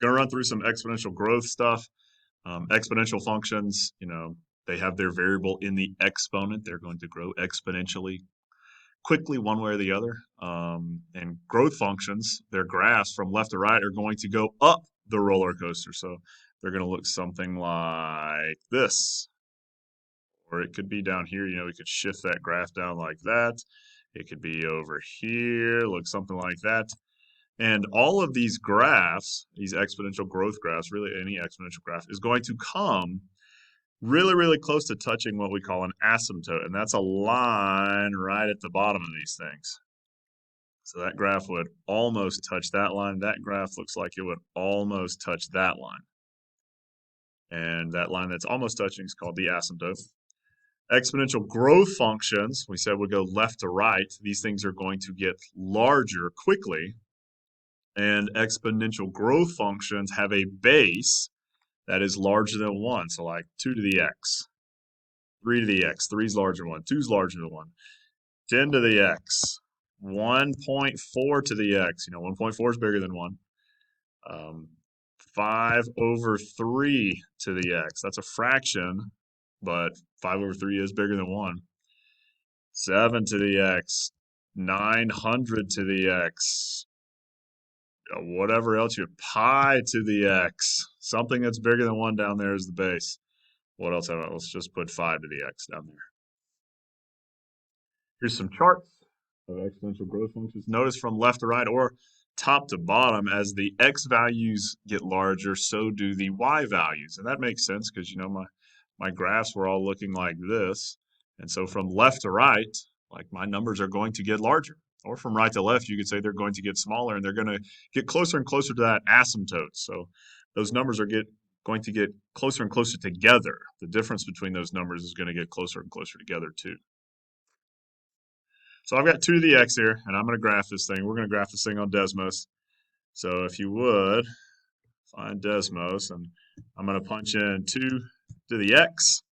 Going to run through some exponential growth stuff. Exponential functions, they have their variable in the exponent. They're going to grow exponentially quickly one way or the other. And growth functions, their graphs from left to right are going to go up the roller coaster. So they're going to look something like this. Or it could be down here, we could shift that graph down like that. It could be over here, look something like that. And all of these graphs, these exponential growth graphs, really any exponential graph, is going to come really, really close to touching what we call an asymptote. And that's a line right at the bottom of these things. So that graph would almost touch that line. That graph looks like it would almost touch that line. And that line that's almost touching is called the asymptote. Exponential growth functions, we said would go left to right. These things are going to get larger quickly. And exponential growth functions have a base that is larger than 1. So like 2 to the x, 3 to the x, 3 is larger than 1, 2 is larger than 1, 10 to the x, 1.4 to the x. 1.4 is bigger than 1. 5 over 3 to the x. That's a fraction, but 5 over 3 is bigger than 1. 7 to the x, 900 to the x, whatever else you pi to the x. Something that's bigger than 1 down there is the base. What else have I? Let's just put 5 to the x down there. Here's some charts of exponential growth functions. Notice from left to right or top to bottom, as the x values get larger, so do the y values. And that makes sense because, my graphs were all looking like this. And so from left to right, like my numbers are going to get larger. Or from right to left, you could say they're going to get smaller and they're going to get closer and closer to that asymptote. So those numbers are going to get closer and closer together. The difference between those numbers is going to get closer and closer together too. So I've got 2 to the x here, and I'm going to graph this thing. We're going to graph this thing on Desmos. So if you would, find Desmos, and I'm going to punch in 2 to the x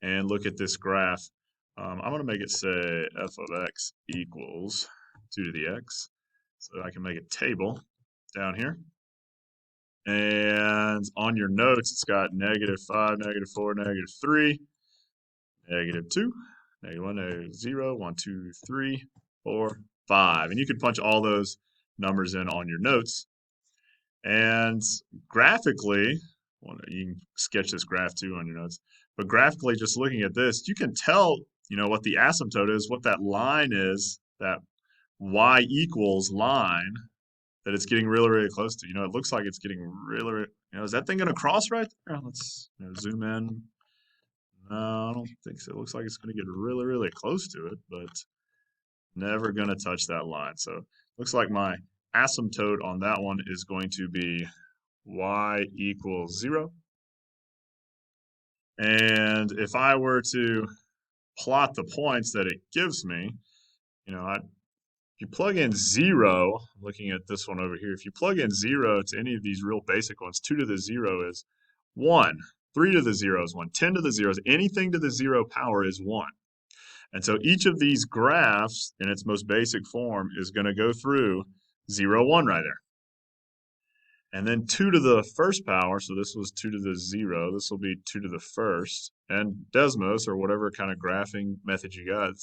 and look at this graph. I'm going to make it say f of x equals 2 to the x, so that I can make a table down here. And on your notes, it's got -5, -4, -3, -2, -1, -0, 1, 2, 3, 4, 5. And you can punch all those numbers in on your notes. And graphically, well, you can sketch this graph too on your notes, but graphically, just looking at this, you can tell, what the asymptote is, what that line is, that y equals line that it's getting really, really close to. It looks like it's getting really, is that thing going to cross right there? Let's zoom in. No, I don't think so. It looks like it's going to get really, really close to it, but never going to touch that line. So looks like my asymptote on that one is going to be y equals 0. And if I were to plot the points that it gives me, if you plug in 0, looking at this one over here, if you plug in 0 to any of these real basic ones, 2 to the 0 is 1. 3 to the 0 is 1. 10 to the 0 is anything to the 0 power is 1. And so each of these graphs in its most basic form is going to go through 0, 1 right there. And then 2 to the first power, so this was 2 to the 0, this will be 2 to the first. And Desmos, or whatever kind of graphing method you got,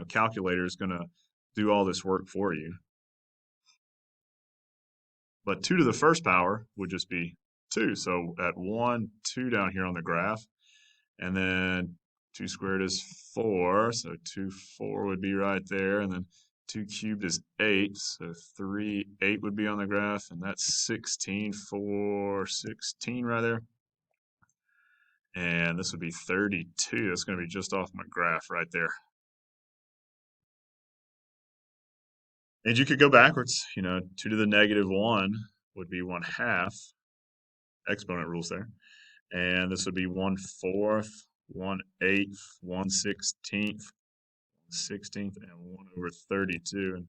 calculator is going to do all this work for you. But 2 to the first power would just be 2. So at 1, 2 down here on the graph. And then 2 squared is 4. So 2, 4 would be right there. And then 2 cubed is 8. So 3, 8 would be on the graph. And that's 16, 4, 16 right there. And this would be 32. That's going to be just off my graph right there. And you could go backwards, 2 to the -1 would be 1/2. Exponent rules there. And this would be 1/4, 1/8, 1/16, 1/16, and 1/32. And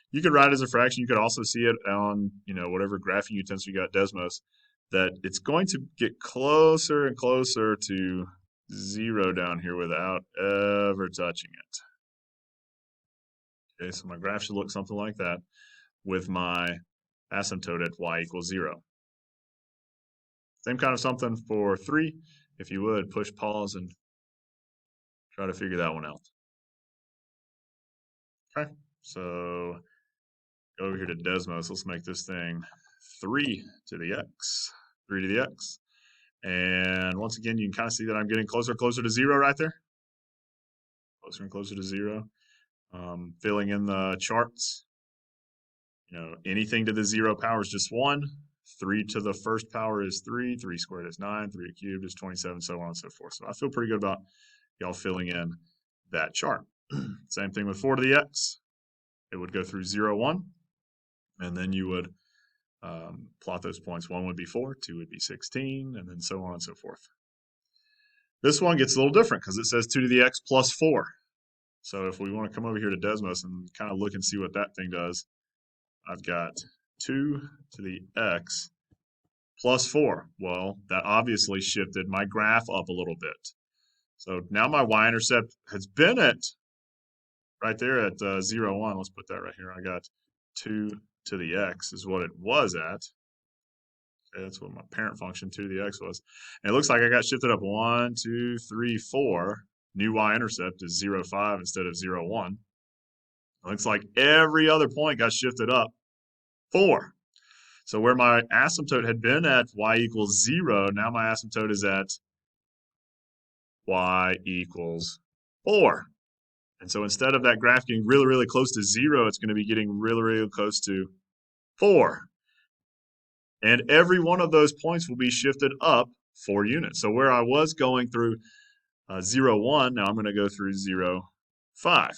you could write it as a fraction. You could also see it on, whatever graphing utensil you got, Desmos, that it's going to get closer and closer to 0 down here without ever touching it. Okay, so my graph should look something like that with my asymptote at y equals 0. Same kind of something for 3. If you would, push pause and try to figure that one out. Okay, so go over here to Desmos. Let's make this thing 3 to the x. 3 to the x. And once again, you can kind of see that I'm getting closer and closer to 0 right there. Closer and closer to 0. Filling in the charts. Anything to the 0 power is just 1. 3 to the first power is 3. 3 squared is 9. 3 cubed is 27, so on and so forth. So I feel pretty good about y'all filling in that chart. Same thing with 4 to the x. It would go through 0, 1. And then you would plot those points. 1 would be 4, 2 would be 16, and then so on and so forth. This one gets a little different because it says 2 to the x plus 4. So if we want to come over here to Desmos and kind of look and see what that thing does, I've got 2 to the x plus 4. Well, that obviously shifted my graph up a little bit. So now my y-intercept has been at right there at 0, 1. Let's put that right here. I got 2 to the x is what it was at. Okay, that's what my parent function 2 to the x was. And it looks like I got shifted up 1, 2, 3, 4. New y-intercept is 0, 5 instead of 0, 1. It looks like every other point got shifted up 4. So where my asymptote had been at y equals 0, now my asymptote is at y equals 4. And so instead of that graph getting really, really close to 0, it's going to be getting really, really close to 4. And every one of those points will be shifted up 4 units. So where I was going through 0, 1, now I'm going to go through 0, 5.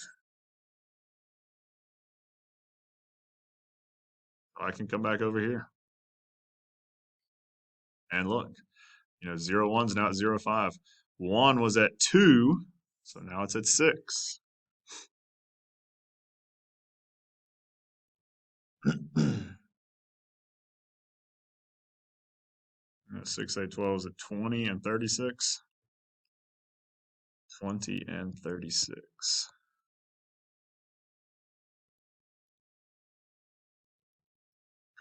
I can come back over here. And look, 0, 1's now at 0, 5. 1 was at 2, so now it's at 6. 6, 8, 12 is at 20 and 36. 20 and 36.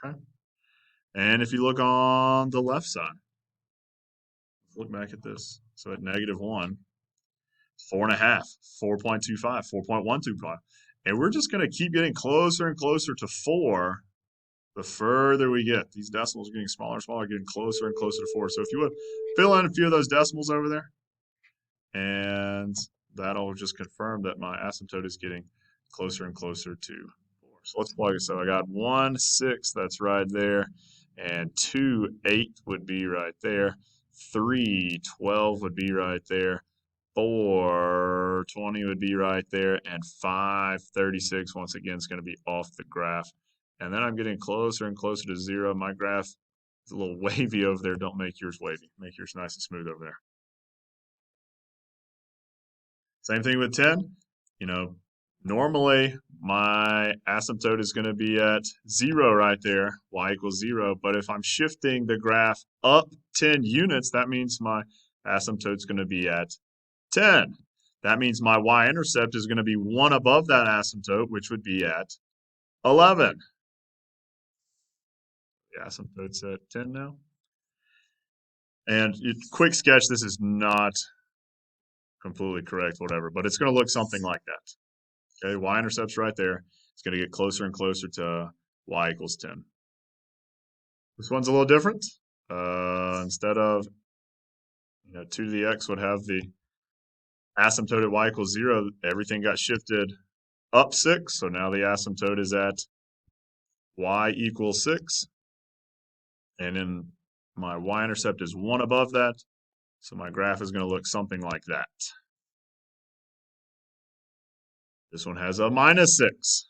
Okay. And if you look on the left side, look back at this. So at -1, 4.5, 4.25, 4.125. And we're just going to keep getting closer and closer to 4 the further we get. These decimals are getting smaller and smaller, getting closer and closer to 4. So if you would, fill in a few of those decimals over there, and that'll just confirm that my asymptote is getting closer and closer to 4. So let's plug it. So I got 1, 6, that's right there, and 2, 8 would be right there. 3, 12 would be right there. 4, 20 would be right there, and 5, 36, once again, is going to be off the graph. And then I'm getting closer and closer to 0. My graph is a little wavy over there. Don't make yours wavy. Make yours nice and smooth over there. Same thing with 10. Normally my asymptote is going to be at 0 right there, y equals 0. But if I'm shifting the graph up 10 units, that means my asymptote is going to be at 10. That means my y-intercept is going to be 1 above that asymptote, which would be at 11. The asymptote's at 10 now. And quick sketch, this is not completely correct, whatever, but it's going to look something like that. Okay, y-intercept's right there. It's going to get closer and closer to y equals 10. This one's a little different. Instead of 2 to the x would have the asymptote at y equals 0, everything got shifted up 6. So now the asymptote is at y equals 6. And then my y-intercept is 1 above that. So my graph is going to look something like that. This one has a -6.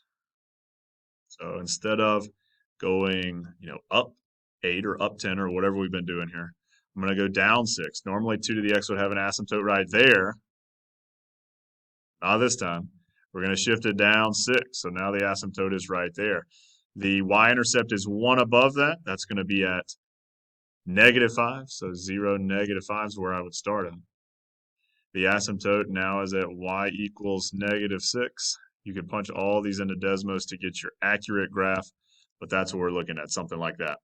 So instead of going, up 8 or up 10 or whatever we've been doing here, I'm going to go down 6. Normally 2 to the x would have an asymptote right there. Not this time. We're going to shift it down 6. So now the asymptote is right there. The y-intercept is 1 above that. That's going to be at -5. So 0, -5 is where I would start at. The asymptote now is at y equals -6. You can punch all these into Desmos to get your accurate graph, but that's what we're looking at, something like that.